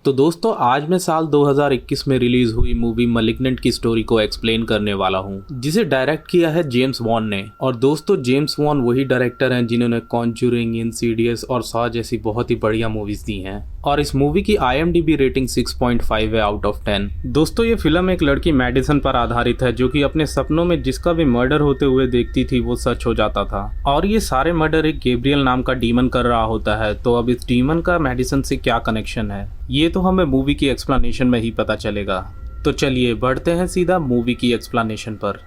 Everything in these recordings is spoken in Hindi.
तो दोस्तों आज मैं साल 2021 में रिलीज हुई मूवी मलिग्नेंट की स्टोरी को एक्सप्लेन करने वाला हूँ, जिसे डायरेक्ट किया है जेम्स वॉन ने। और दोस्तों जेम्स वॉन वही डायरेक्टर हैं जिन्होंने कॉन्जूरिंग, इनसीडियस और सॉ जैसी बहुत ही बढ़िया मूवीज दी हैं। और इस मूवी की IMDb रेटिंग 6.5 है आउट ऑफ 10। दोस्तों ये फिल्म एक लड़की मैडिसन पर आधारित है जो कि अपने सपनों में जिसका भी मर्डर होते हुए देखती थी वो सच हो जाता था। और ये सारे मर्डर एक गैब्रियल नाम का डीमन कर रहा होता है। तो अब इस डीमन का मैडिसन से क्या कनेक्शन है ये तो हमें मूवी की एक्सप्लेनेशन में ही पता चलेगा। तो चलिए बढ़ते हैं सीधा मूवी की एक्सप्लेनेशन पर।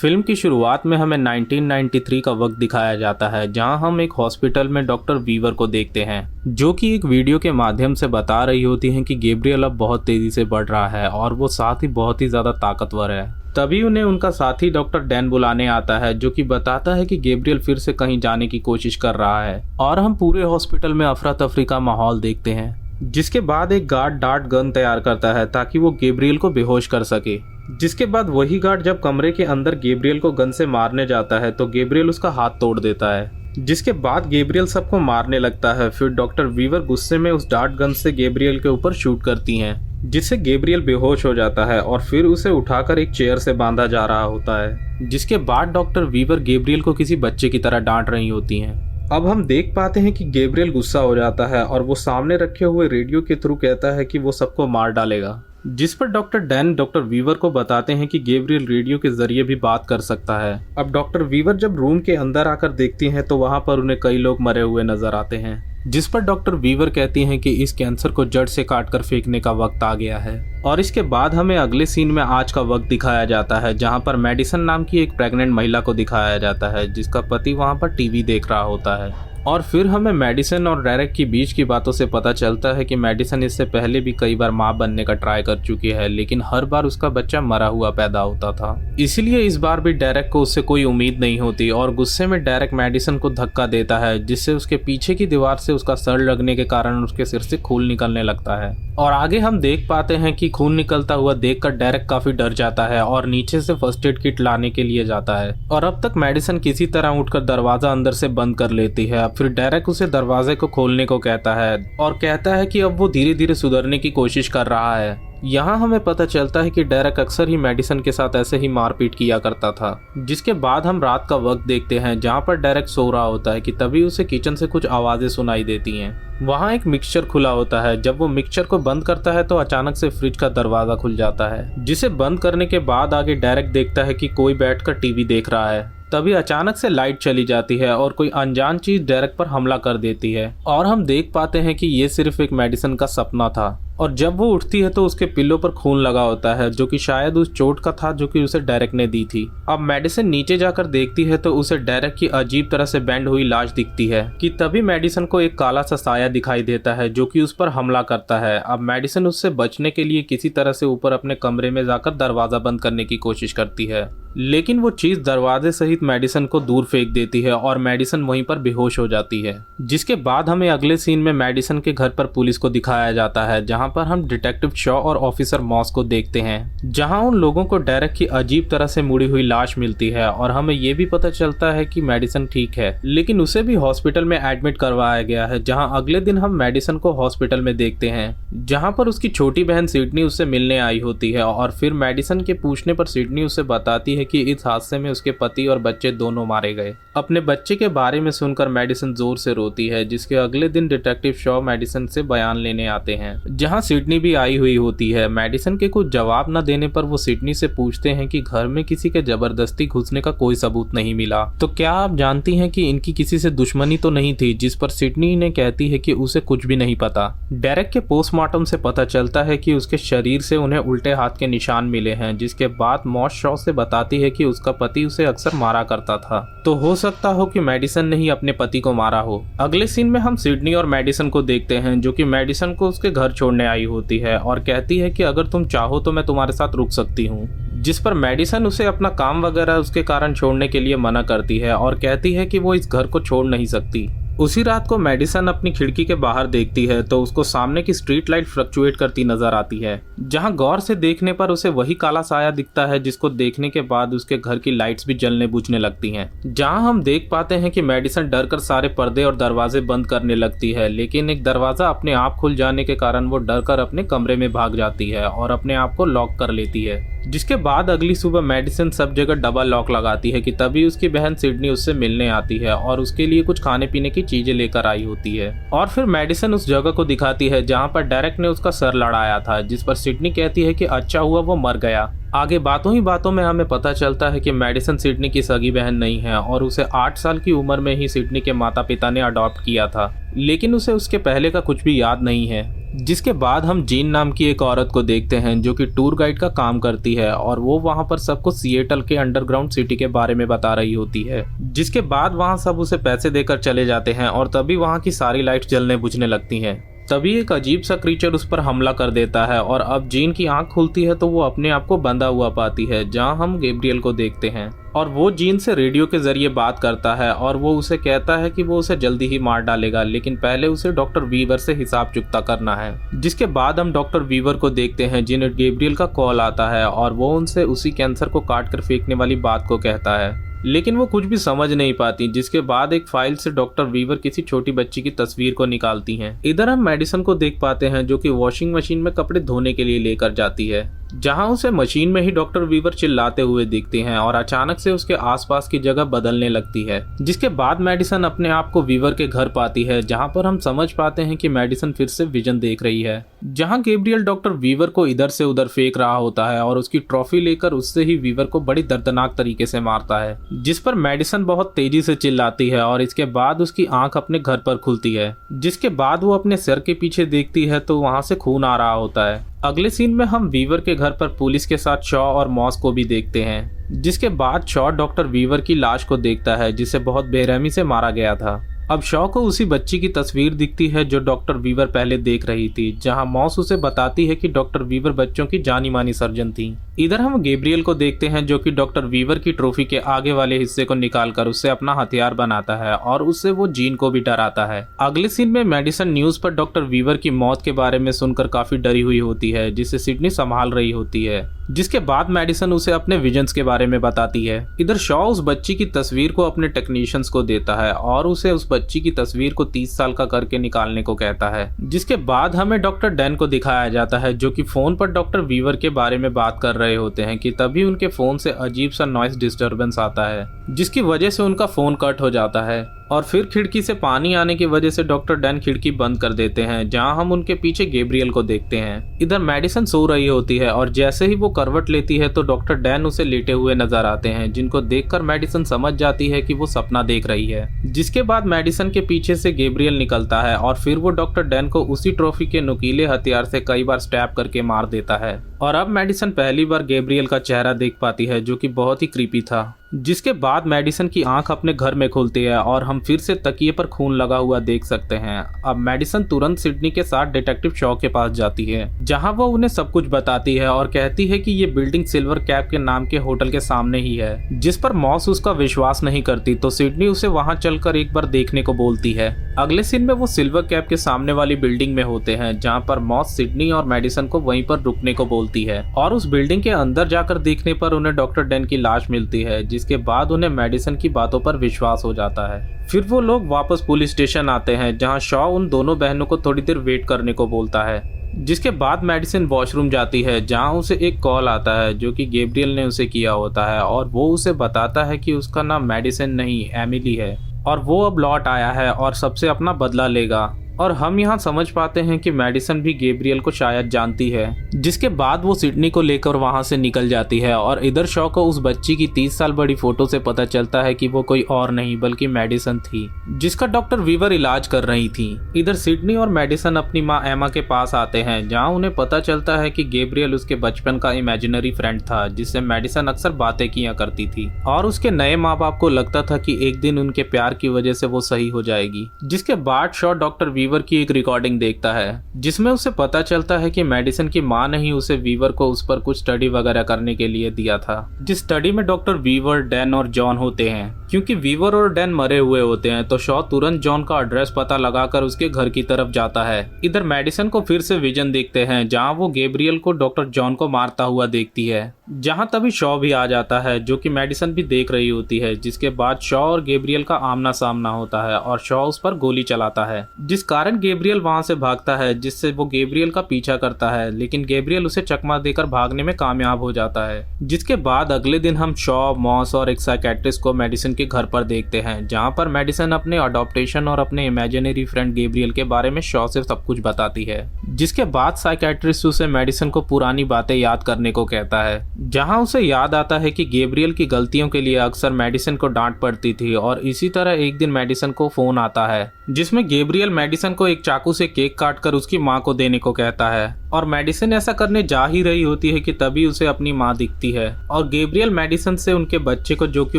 फिल्म की शुरुआत में हमें 1993 का वक्त दिखाया जाता है, जहां हम एक हॉस्पिटल में डॉक्टर वीवर को देखते हैं, जो कि एक वीडियो के माध्यम से बता रही होती हैं कि गैब्रियल अब बहुत तेजी से बढ़ रहा है और वो साथ ही बहुत ही ज्यादा ताकतवर है। तभी उन्हें उनका साथी डॉक्टर डैन बुलाने आता है, जो कि बताता है कि गैब्रियल फिर से कहीं जाने की कोशिश कर रहा है। और हम पूरे हॉस्पिटल में अफरा तफरी का माहौल देखते हैं, जिसके बाद एक गार्ड डार्ट गन तैयार करता है ताकि वो गैब्रियल को बेहोश कर सके। जिसके बाद वही गार्ड जब कमरे के अंदर गैब्रियल को गन से मारने जाता है तो गैब्रियल उसका हाथ तोड़ देता है। जिसके बाद गैब्रियल सबको मारने लगता है। फिर डॉक्टर वीवर गुस्से में उस डार्ट गन से गैब्रियल के ऊपर शूट करती हैं, जिससे गैब्रियल बेहोश हो जाता है और फिर उसे उठाकर एक चेयर से बांधा जा रहा होता है। जिसके बाद डॉक्टर वीवर गैब्रियल को किसी बच्चे की तरह डांट रही होती हैं। अब हम देख पाते हैं कि गैब्रियल गुस्सा हो जाता है और वो सामने रखे हुए रेडियो के थ्रू कहता है कि वो सबको मार डालेगा। जिस पर डॉक्टर डैन डॉक्टर वीवर को बताते हैं कि गैब्रियल रेडियो के जरिए भी बात कर सकता है। अब डॉक्टर वीवर जब रूम के अंदर आकर देखती हैं तो वहां पर उन्हें कई लोग मरे हुए नजर आते हैं। जिस पर डॉक्टर वीवर कहती हैं कि इस कैंसर को जड़ से काटकर फेंकने का वक्त आ गया है। और इसके बाद हमें अगले सीन में आज का वक्त दिखाया जाता है, जहां पर मैडिसन नाम की एक प्रेग्नेंट महिला को दिखाया जाता है, जिसका पति वहां पर टीवी देख रहा होता है। और फिर हमें मैडिसन और डेरेक की बीच की बातों से पता चलता है कि मैडिसन इससे पहले भी कई बार मां बनने का ट्राई कर चुकी है, लेकिन हर बार उसका बच्चा मरा हुआ पैदा होता था। इसीलिए इस बार भी डेरेक को उससे कोई उम्मीद नहीं होती और गुस्से में डेरेक मैडिसन को धक्का देता है, जिससे उसके पीछे की दीवार से उसका सर लगने के कारण उसके सिर से खून निकलने लगता है। और आगे हम देख पाते हैं कि खून निकलता हुआ देखकर डेरेक काफी डर जाता है और नीचे से फर्स्ट एड किट लाने के लिए जाता है। और अब तक मैडिसन किसी तरह उठकर दरवाजा अंदर से बंद कर लेती है। फिर डेरेक उसे दरवाजे को खोलने को कहता है और कहता है कि अब वो धीरे धीरे सुधरने की कोशिश कर रहा है। यहाँ हमें पता चलता है कि डेरेक अक्सर ही मैडिसन के साथ ऐसे ही मारपीट किया करता था। जिसके बाद हम रात का वक्त देखते हैं, जहाँ पर डेरेक सो रहा होता है कि तभी उसे किचन से कुछ आवाजें सुनाई देती हैं। वहाँ एक मिक्सचर खुला होता है। जब वो मिक्सचर को बंद करता है तो अचानक से फ्रिज का दरवाजा खुल जाता है, जिसे बंद करने के बाद आगे डेरेक देखता है कि कोई बैठकर टीवी देख रहा है। तभी अचानक से लाइट चली जाती है और कोई अनजान चीज डेरेक पर हमला कर देती है। और हम देख पाते हैं कि ये सिर्फ एक मैडिसन का सपना था। और जब वो उठती है तो उसके पिल्लों पर खून लगा होता है, जो कि शायद उस चोट का था जो कि उसे डेरेक ने दी थी। अब मैडिसन नीचे जाकर देखती है तो उसे डेरेक की अजीब तरह से बैंड हुई लाश दिखती है कि तभी मैडिसन को एक काला सा साया दिखाई देता है जो कि उस पर हमला करता है। अब मैडिसन उससे बचने के लिए किसी तरह से ऊपर अपने कमरे में जाकर दरवाजा बंद करने की कोशिश करती है, लेकिन वो चीज दरवाजे सहित मैडिसन को दूर फेंक देती है और मैडिसन वहीं पर बेहोश हो जाती है। जिसके बाद हमें अगले सीन में मैडिसन के घर पर पुलिस को दिखाया जाता है, जहां पर हम डिटेक्टिव शॉ और ऑफिसर मॉस को देखते हैं, जहां उन लोगों को डेरेक की अजीब तरह से मुड़ी हुई लाश मिलती है। और हमें ये भी पता चलता है कि मैडिसन ठीक है, लेकिन उसे भी हॉस्पिटल में एडमिट करवाया गया है। जहां अगले दिन हम मैडिसन को हॉस्पिटल में देखते हैं, जहां पर उसकी छोटी बहन सिडनी उससे मिलने आई होती है। और फिर मैडिसन के पूछने पर सिडनी उसे बताती है कि इस हादसे में उसके पति और बच्चे दोनों मारे गए। अपने बच्चे के बारे में सुनकर मैडिसन जोर से रोती है। जिसके अगले दिन डिटेक्टिव शॉ मैडिसन से बयान लेने आते हैं, जहां सिडनी भी आई हुई होती है। मैडिसन के कुछ जवाब न देने पर वो सिडनी से पूछते हैं कि घर में किसी के जबरदस्ती घुसने का कोई सबूत नहीं मिला, तो क्या आप जानती हैं कि इनकी किसी से दुश्मनी तो नहीं थी? जिस पर सिडनी ने कहती है कि उसे कुछ भी नहीं पता। डेरेक के पोस्टमार्टम से पता चलता है कि उसके शरीर से उन्हें उल्टे हाथ के निशान मिले हैं। जिसके बाद मॉस शॉ से बताती है कि उसका पति उसे अक्सर मारा करता था, तो हो सकता हो कि मैडिसन ने ही अपने पति को मारा हो। अगले सीन में हम सिडनी और मैडिसन को देखते हैं, जो कि मैडिसन को उसके घर छोड़ने आई होती है और कहती है कि अगर तुम चाहो तो मैं तुम्हारे साथ रुक सकती हूँ। जिस पर मैडिसन उसे अपना काम वगैरह उसके कारण छोड़ने के लिए मना करती है और कहती है कि वो इस घर को छोड़ नहीं सकती। उसी रात को मेडिसन अपनी खिड़की के बाहर देखती है तो उसको सामने की स्ट्रीट लाइट फ्लक्चुएट करती नजर आती है, जहां गौर से देखने पर उसे वही काला साया दिखता है जिसको देखने के बाद उसके घर की लाइट्स भी जलने बुझने लगती हैं। जहां हम देख पाते हैं कि मेडिसन डर कर सारे पर्दे और दरवाजे बंद करने लगती है, लेकिन एक दरवाजा अपने आप खुल जाने के कारण वो डर कर अपने कमरे में भाग जाती है और अपने आप को लॉक कर लेती है। जिसके बाद अगली सुबह मेडिसन सब जगह डबल लॉक लगाती है कि तभी उसकी बहन सिडनी उससे मिलने आती है और उसके लिए कुछ खाने पीने की चीजें लेकर आई होती है। और फिर मेडिसन उस जगह को दिखाती है जहां पर डेरेक ने उसका सर लड़ाया था, जिस पर सिडनी कहती है कि अच्छा हुआ वो मर गया। आगे बातों ही बातों में हमें पता चलता है कि मेडिसन सिडनी की सगी बहन नहीं है और उसे 8 साल की उम्र में ही सिडनी के माता पिता ने अडॉप्ट किया था, लेकिन उसे उसके पहले का कुछ भी याद नहीं है। जिसके बाद हम जीन नाम की एक औरत को देखते हैं जो कि टूर गाइड का काम करती है और वो वहाँ पर सबको सिएटल के अंडरग्राउंड सिटी के बारे में बता रही होती है। जिसके बाद वहाँ सब उसे पैसे देकर चले जाते हैं और तभी वहाँ की सारी लाइट्स जलने बुझने लगती हैं। तभी एक अजीब सा क्रीचर उस पर हमला कर देता है और अब जीन की आंख खुलती है तो वो अपने आप को बंधा हुआ पाती है, जहां हम गैब्रियल को देखते हैं और वो जीन से रेडियो के जरिए बात करता है और वो उसे कहता है कि वो उसे जल्दी ही मार डालेगा, लेकिन पहले उसे डॉक्टर वीवर से हिसाब चुकता करना है। जिसके बाद हम डॉक्टर वीवर को देखते हैं जिन्हें गैब्रियल का कॉल आता है और वो उनसे उसी कैंसर को काट कर फेंकने वाली बात को कहता है, लेकिन वो कुछ भी समझ नहीं पाती। जिसके बाद एक फाइल से डॉक्टर वीवर किसी छोटी बच्ची की तस्वीर को निकालती हैं। इधर हम मेडिसन को देख पाते हैं जो कि वॉशिंग मशीन में कपड़े धोने के लिए लेकर जाती है, जहां उसे मशीन में ही डॉक्टर वीवर चिल्लाते हुए दिखते हैं और अचानक से उसके आसपास की जगह बदलने लगती है। जिसके बाद मेडिसन अपने आप को वीवर के घर पाती है, जहां पर हम समझ पाते हैं कि मेडिसन फिर से विजन देख रही है, जहां गैब्रियल डॉक्टर वीवर को इधर से उधर फेंक रहा होता है और उसकी ट्रॉफी लेकर उससे ही वीवर को बड़ी दर्दनाक तरीके से मारता है, जिस पर मेडिसन बहुत तेजी से चिल्लाती है और इसके बाद उसकी आंख अपने घर पर खुलती है। जिसके बाद वो अपने सर के पीछे देखती है तो वहां से खून आ रहा होता है। अगले सीन में हम वीवर के घर पर पुलिस के साथ शॉ और मॉस को भी देखते हैं। जिसके बाद शॉ डॉक्टर वीवर की लाश को देखता है जिसे बहुत बेरहमी से मारा गया था। अब शॉ को उसी बच्ची की तस्वीर दिखती है जो डॉक्टर वीवर पहले देख रही थी, जहां मॉस उसे बताती है कि डॉक्टर वीवर बच्चों की जानी मानी सर्जन थी। इधर हम गैब्रियल को देखते हैं जो कि डॉक्टर वीवर की ट्रॉफी के आगे वाले हिस्से को निकालकर उससे अपना हथियार बनाता है और उससे वो जीन को भी डराता है। अगले सीन में मेडिसन न्यूज पर डॉक्टर वीवर की मौत के बारे में सुनकर काफी डरी हुई होती है, जिसे सिडनी संभाल रही होती है। जिसके बाद मेडिसन उसे अपने विजन्स के बारे में बताती है। इधर शॉ उस बच्ची की तस्वीर को अपने टेक्नीशियंस को देता है और उसे उस बच्ची की तस्वीर को 30 साल का करके निकालने को कहता है। जिसके बाद हमें डॉक्टर डैन को दिखाया जाता है जो कि फोन पर डॉक्टर वीवर के बारे में बात कर रहे होते हैं कि तभी उनके फोन से अजीब सा नॉइस डिस्टर्बेंस आता है, जिसकी वजह से उनका फोन कट हो जाता है और फिर खिड़की से पानी आने की वजह से डॉक्टर डैन खिड़की बंद कर देते हैं, जहां हम उनके पीछे गैब्रियल को देखते हैं। इधर मेडिसन सो रही होती है और जैसे ही वो करवट लेती है तो डॉक्टर डैन उसे लेटे हुए नजर आते हैं, जिनको देखकर मेडिसन समझ जाती है कि वो सपना देख रही है। जिसके बाद मेडिसन के पीछे से गैब्रियल निकलता है और फिर वो डॉक्टर डैन को उसी ट्रॉफी के नुकीले हथियार से कई बार स्टैब करके मार देता है। और अब मेडिसन पहली बार गैब्रियल का चेहरा देख पाती है जो कि बहुत ही क्रीपी था। जिसके बाद मेडिसन की आंख अपने घर में खुलती है और हम फिर से तकिए पर खून लगा हुआ देख सकते हैं। अब मेडिसन तुरंत सिडनी के साथ डिटेक्टिव शॉ के पास जाती है, जहां वो उन्हें सब कुछ बताती है और कहती है कि ये बिल्डिंग सिल्वर कैप के नाम के होटल के सामने ही है। जिस पर मॉस उसका विश्वास नहीं करती तो सिडनी उसे वहां चलकर एक बार देखने को बोलती है। अगले सीन में वो सिल्वर कैप के सामने वाली बिल्डिंग में होते हैं, जहाँ पर मॉस सिडनी और मेडिसन को वहीं पर रुकने को बोलती है और उस बिल्डिंग के अंदर जाकर देखने पर उन्हें डॉक्टर डैन की लाश मिलती है, जिसके बाद उन्हें मेडिसन की बातों पर विश्वास हो जाता है। फिर वो लोग वापस पुलिस स्टेशन आते हैं, जहां शॉ उन दोनों बहनों को थोड़ी देर वेट करने को बोलता है। जिसके बाद मेडिसन वॉशरूम जाती है, जहां उसे एक कॉल आता है जो कि गैब्रियल ने उसे किया होता है और वो उसे बताता है कि उसका नाम मेडिसन नहीं एमिली है और वो अब लौट आया है और सबसे अपना बदला लेगा। और हम यहाँ समझ पाते हैं कि मेडिसन भी गैब्रियल को शायद जानती है। जिसके बाद वो सिडनी को लेकर वहाँ से निकल जाती है और इधर शॉ को उस बच्ची की 30 साल बड़ी फोटो से पता चलता है कि वो कोई और नहीं बल्कि मेडिसन थी, जिसका डॉक्टर वीवर इलाज कर रही थी। इधर सिडनी और मेडिसन अपनी माँ एमा के पास आते हैं, जहाँ उन्हें पता चलता है कि गैब्रियल उसके बचपन का इमेजिनरी फ्रेंड था, जिससे मेडिसन अक्सर बातें किया करती थी और उसके नए माँ बाप को लगता था कि एक दिन उनके प्यार की वजह से वो सही हो जाएगी। जिसके बाद शॉ डॉक्टर वीवर की एक रिकॉर्डिंग देखता है जिसमें उसे पता चलता है कि मेडिसन की माँ ने ही उसे वीवर को उस पर कुछ स्टडी वगैरह करने के लिए दिया था, जिस स्टडी में डॉक्टर वीवर, डैन और जॉन होते हैं। क्योंकि वीवर और डैन मरे हुए होते हैं तो शॉ तुरंत जॉन का एड्रेस पता लगाकर उसके घर की तरफ जाता है। इधर मेडिसन को फिर से विजन देखते हैं जहां वो गैब्रियल को डॉक्टर जॉन को मारता हुआ देखती है, जहां तभी शॉ भी आ जाता है जो कि मेडिसन भी देख रही होती है। जिसके बाद शॉ और गैब्रियल का आमना सामना होता है और शॉ उस पर गोली चलाता है, जिस कारण गैब्रियल वहां से भागता है, जिससे वो गैब्रियल का पीछा करता है, लेकिन गैब्रियल उसे चकमा देकर भागने में कामयाब हो जाता है। जिसके बाद अगले दिन हम शॉ, मॉस और एक साइकेट्रिस्ट को मेडिसन के घर पर देखते हैं जहां पर मेडिसन अपने अडॉप्टेशन और अपने इमेजिनरी फ्रेंड गैब्रियल के बारे में शॉ से सब कुछ बताती है। जिसके बाद साइकेट्रिस्ट उसे मेडिसन को पुरानी बातें याद करने को कहता है, जहां उसे याद आता है कि गैब्रियल की गलतियों के लिए अक्सर मेडिसन को डांट पड़ती थी। और इसी तरह एक दिन मेडिसन को फोन आता है जिसमें गैब्रियल मेडिसन को एक चाकू से केक काटकर उसकी माँ को देने को कहता है, और मेडिसन ऐसा करने जा ही रही होती है कि तभी उसे अपनी माँ दिखती है और गैब्रियल मेडिसन से उनके बच्चे को जो कि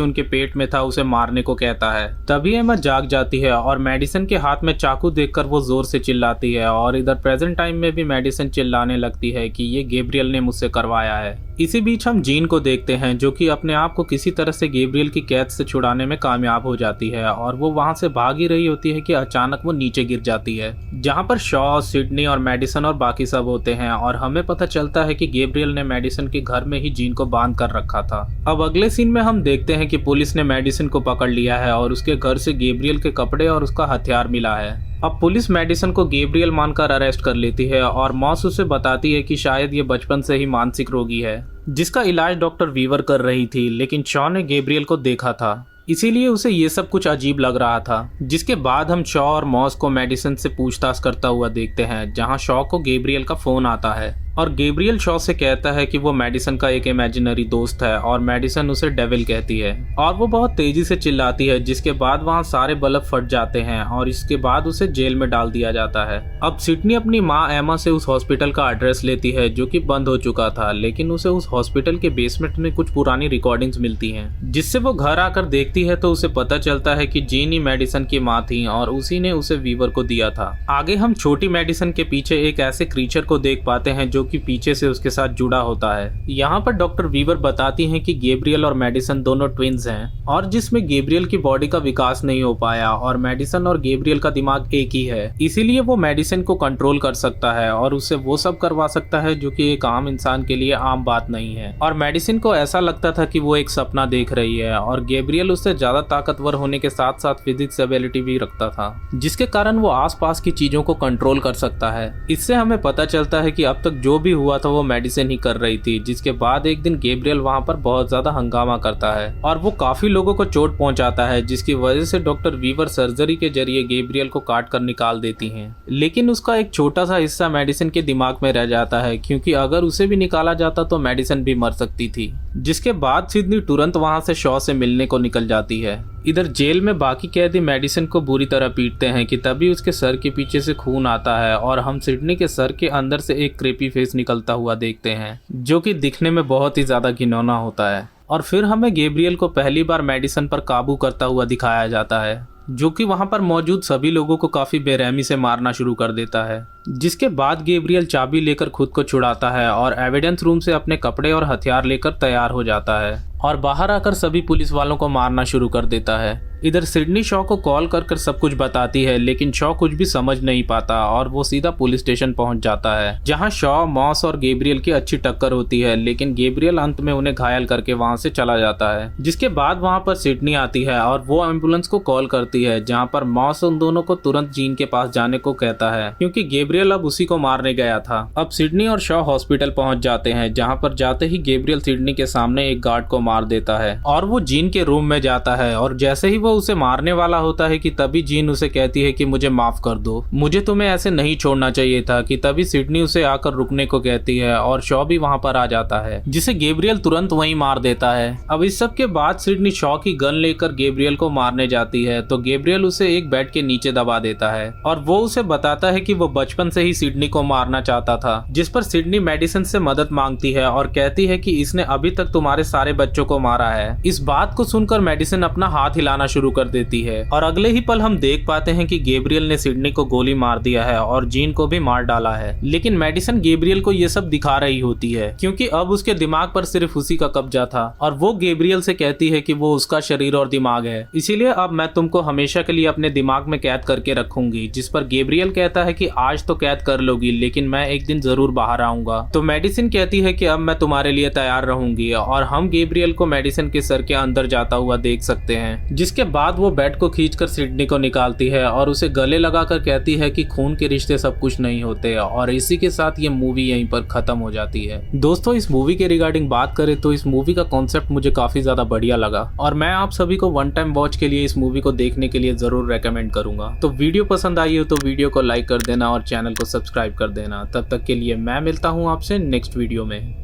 उनके पेट में था उसे मारने को कहता है। तभी एमा जाग जाती है और मेडिसन के हाथ में चाकू देखकर वो जोर से चिल्लाती है, और इधर प्रेजेंट टाइम में भी मेडिसन चिल्लाने लगती है कि ये गैब्रियल ने मुझसे करवाया है। इसी बीच हम जीन को देखते हैं जो कि अपने आप को किसी तरह से गैब्रियल की कैद से छुड़ाने में कामयाब हो जाती है, और वो वहां से भाग ही रही होती है कि अचानक वो नीचे गिर जाती है, जहां पर शॉ, सिडनी और मेडिसन और बाकी सब होते हैं। और हमें पता चलता है कि गैब्रियल ने मेडिसन के घर में ही जीन को बांध कर रखा था। अब अगले सीन में हम देखते हैं कि पुलिस ने मेडिसन को पकड़ लिया है और उसके घर से गैब्रियल के कपड़े और उसका हथियार मिला है। अब पुलिस मेडिसन को गैब्रियल मानकर अरेस्ट कर लेती है और मॉस उसे बताती है कि शायद ये बचपन से ही मानसिक रोगी है जिसका इलाज डॉक्टर वीवर कर रही थी, लेकिन शॉ ने गैब्रियल को देखा था इसीलिए उसे ये सब कुछ अजीब लग रहा था। जिसके बाद हम शॉ और मॉस को मेडिसन से पूछताछ करता हुआ देखते हैं जहां शॉ को गैब्रियल का फोन आता है और गैब्रियल शॉ से कहता है कि वो मेडिसन का एक इमेजिनरी दोस्त है और मेडिसन उसे डेविल कहती है और वो बहुत तेजी से चिल्लाती है। जिसके बाद वहाँ सारे बल्ब फट जाते हैं और इसके बाद उसे जेल में डाल दिया जाता है। अब सिडनी अपनी माँ एमा से उस हॉस्पिटल का एड्रेस लेती है जो कि बंद हो चुका था, लेकिन उसे उस हॉस्पिटल के बेसमेंट में कुछ पुरानी रिकॉर्डिंग्स मिलती हैं, जिससे वो घर आकर देखती है तो उसे पता चलता है कि जीन ही मेडिसन की माँ थी और उसी ने उसे वीवर को दिया था। आगे हम छोटी मेडिसन के पीछे एक ऐसे क्रीचर को देख पाते हैं जो कि पीछे से उसके साथ जुड़ा होता है। यहाँ पर डॉक्टर वीवर बताती हैं कि गैब्रियल और मेडिसन दोनों ट्विन्स हैं और जिसमें गैब्रियल की बॉडी का विकास नहीं हो पाया और मेडिसन और गैब्रियल का दिमाग एक ही है, इसीलिए वो मेडिसन को कंट्रोल कर सकता है और उससे वो सब करवा सकता है जो कि एक आम इंसान के लिए आम बात नहीं है। और मेडिसन को ऐसा लगता था कि वो एक सपना देख रही है और गैब्रियल उससे ज्यादा ताकतवर होने के साथ साथ फिजिक्स एबिलिटी भी रखता था, जिसके कारण वो आसपास की चीजों को कंट्रोल कर सकता है। इससे हमें पता चलता है कि अब तक जो भी हुआ था वो मेडिसिन ही कर रही थी। जिसके बाद एक दिन गैब्रियल वहां पर बहुत ज्यादा हंगामा करता है और वो काफी लोगों को चोट पहुंचाता है, जिसकी वजह से डॉक्टर वीवर सर्जरी के जरिए गैब्रियल को काट कर निकाल देती हैं। लेकिन उसका एक छोटा सा हिस्सा मेडिसिन के दिमाग में रह जाता है, क्योंकि अगर उसे भी निकाला जाता तो मेडिसिन भी मर सकती थी। जिसके बाद सिडनी तुरंत वहां से शॉ से मिलने को निकल जाती है। इधर जेल में बाकी कैदी मेडिसिन को बुरी तरह पीटते हैं कि तभी उसके सर के पीछे से खून आता है और हम सिडनी के सर के अंदर से एक क्रेपी फेस निकलता हुआ देखते हैं जो कि दिखने में बहुत ही ज्यादा घिनौना होता है। और फिर हमें गैब्रियल को पहली बार मेडिसिन पर काबू करता हुआ दिखाया जाता है, जो कि वहां पर मौजूद सभी लोगों को काफी बेरहमी से मारना शुरू कर देता है। जिसके बाद गैब्रियल चाबी लेकर खुद को छुड़ाता है और एविडेंस रूम से अपने कपड़े और हथियार लेकर तैयार हो जाता है और बाहर आकर सभी पुलिस वालों को मारना शुरू कर देता है। इधर सिडनी शॉ को कॉल कर सब कुछ बताती है, लेकिन शॉ कुछ भी समझ नहीं पाता और वो सीधा पुलिस स्टेशन पहुंच जाता है, जहां शॉ, मॉस और गैब्रियल की अच्छी टक्कर होती है, लेकिन गैब्रियल अंत में उन्हें घायल करके वहां से चला जाता है। जिसके बाद वहां पर सिडनी आती है और वो एम्बुलेंस को कॉल करती है, जहां पर मॉस उन दोनों को तुरंत जीन के पास जाने को कहता है, क्योंकि गैब्रियल अब उसी को मारने गया था। अब सिडनी और शॉ हॉस्पिटल पहुंच जाते हैं, जहां पर जाते ही गैब्रियल सिडनी के सामने एक गार्ड को मार देता है और वो जीन के रूम में जाता है और जैसे ही वो उसे मारने वाला होता है कि तभी जीन उसे कहती है कि मुझे माफ कर दो, मुझे तुम्हें ऐसे नहीं छोड़ना चाहिए था। कि तभी सिडनी उसे आकर रुकने को कहती है और शॉ भी वहां पर आ जाता है, जिसे गैब्रियल तुरंत वहीं मार देता है। अब इस सब के बाद सिडनी शॉ की गन लेकर गैब्रियल को मारने जाती है तो गैब्रियल उसे एक बेड के नीचे दबा देता है और वो उसे बताता है कि वो बचपन बचपन से ही सिडनी को मारना चाहता था, जिस पर सिडनी मेडिसन से मदद मांगती है और कहती है कि इसने अभी तक तुम्हारे सारे बच्चों को मारा है। इस बात को सुनकर मेडिसन अपना हाथ हिलाना शुरू कर देती है और अगले ही पल हम देख पाते हैं कि गैब्रियल ने सिडनी को गोली मार दिया है और जीन को भी मार डाला है। लेकिन मेडिसन गैब्रियल को ये सब दिखा रही होती है क्योंकि अब उसके दिमाग पर सिर्फ उसी का कब्जा था और वो गैब्रियल से कहती है कि वो उसका शरीर और दिमाग है, इसीलिए अब मैं तुमको हमेशा के लिए अपने दिमाग में कैद करके रखूंगी। जिस पर गैब्रियल कहता है कि आज तो कैद कर लोगी लेकिन मैं एक दिन जरूर बाहर आऊंगा। तो मेडिसिन कहती है कि अब मैं तुम्हारे लिए तैयार रहूंगी और हम गैब्रियल को मेडिसिन के सर के अंदर जाता हुआ देख सकते हैं। जिसके बाद वो बेड को खींचकर सिडनी को निकालती है और उसे गले लगाकर कहती है कि खून के रिश्ते सब कुछ नहीं होते और इसी के साथ ये मूवी यहीं पर खत्म हो जाती है। दोस्तों, इस मूवी के रिगार्डिंग बात करें तो इस मूवी का कॉन्सेप्ट मुझे काफी ज्यादा बढ़िया लगा और मैं आप सभी को वन टाइम वॉच के लिए इस मूवी को देखने के लिए जरूर रेकमेंड करूंगा। तो वीडियो पसंद आई हो तो वीडियो को लाइक कर देना और चैनल को सब्सक्राइब कर देना। तब तक के लिए मैं मिलता हूँ आपसे नेक्स्ट वीडियो में।